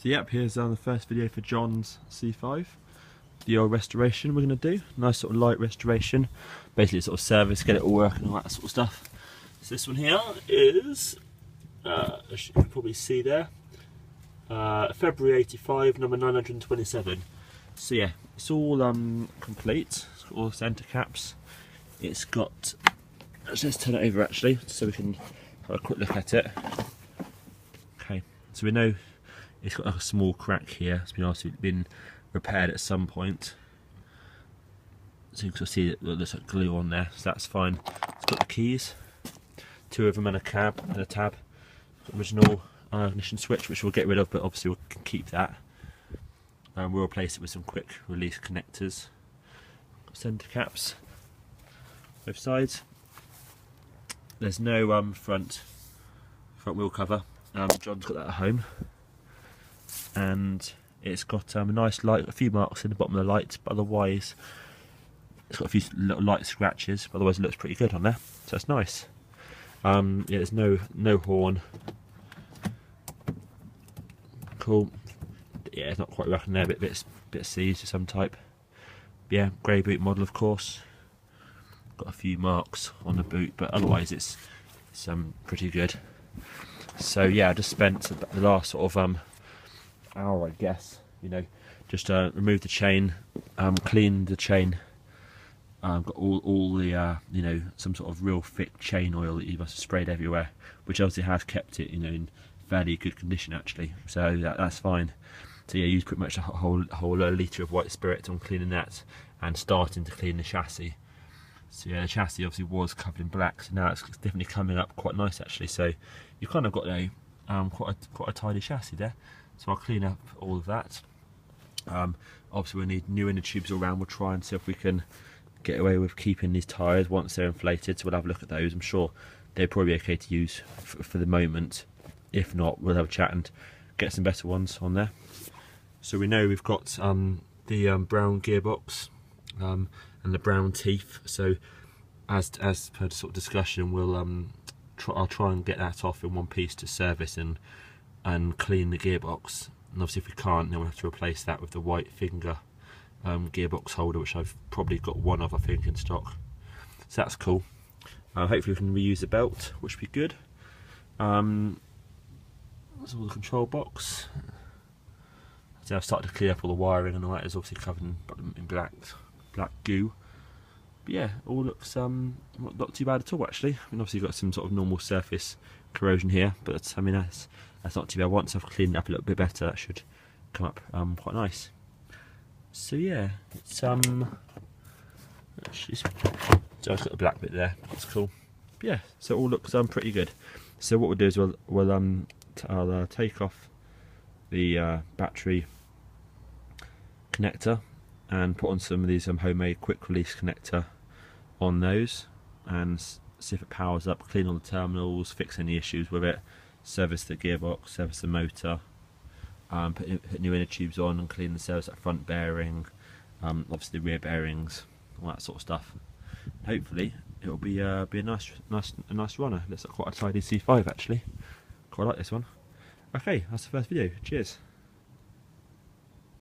So yep, here's the first video for John's C5. The old restoration we're going to do. Nice sort of light restoration. Basically sort of service, get it all working and all that sort of stuff. So this one here is, as you can probably see there, February 85, number 927. So yeah, it's all complete. It's got all the centre caps. It's got, let's just turn it over actually, so we can have a quick look at it. Okay, so we know it's got like a small crack here. It's been obviously been repaired at some point. So you can see that there's like glue on there, so that's fine. It's got the keys, two of them and a cab and a tab. Original ignition switch, which we'll get rid of, but obviously we can keep that. We'll replace it with some quick release connectors. Got centre caps, both sides. There's no front wheel cover. John's got that at home, and it's got a nice light, a few marks in the bottom of the light, but otherwise it's got a few little light scratches. But otherwise it looks pretty good on there, so that's nice. Yeah, there's no horn. Cool. Yeah, it's not quite rocking there, but bit of seized of some type. Yeah, grey boot model, of course. Got a few marks on the boot, but otherwise it's pretty good. So yeah, I just spent the last sort of hour, I guess, you know, just removed the chain, cleaned the chain. Got all the you know, some sort of real thick chain oil that you must have sprayed everywhere, which obviously has kept it, you know, in fairly good condition actually. So that's fine. So yeah, used pretty much a whole litre of white spirit on cleaning that and starting to clean the chassis. So yeah, the chassis obviously was covered in black, so now it's definitely coming up quite nice actually. So you've kind of got a quite a tidy chassis there. So I'll clean up all of that. Obviously we'll need new inner tubes all around. We'll try and see if we can get away with keeping these tyres once they're inflated. So we'll have a look at those. I'm sure they're probably okay to use for the moment. If not, we'll have a chat and get some better ones on there. So we know we've got the brown gearbox and the brown teeth. So as per the sort of discussion, we'll I'll try and get that off in one piece to service and clean the gearbox. And obviously, if we can't, then we'll have to replace that with the white finger gearbox holder, which I've probably got one of, I think, in stock. So that's cool. Hopefully, we can reuse the belt, which would be good. That's all the control box. So I've started to clear up all the wiring and all that. Is obviously covered in black goo. But yeah, all looks not too bad at all actually. I mean, obviously you've got some sort of normal surface corrosion here, but I mean that's not too bad. Once I've cleaned it up a little bit better, that should come up quite nice. So yeah, it's actually, so I've got the black bit there. That's cool. But yeah, so it all looks pretty good. So what we'll do is I'll take off the battery connector and put on some of these homemade quick release connector on those and see if it powers up, clean all the terminals, fix any issues with it, service the gearbox, service the motor, put new inner tubes on and clean the service that front bearing, obviously the rear bearings, all that sort of stuff. Hopefully it'll be a nice runner. Looks like quite a tidy C5 actually. Quite like this one. Okay, that's the first video. Cheers.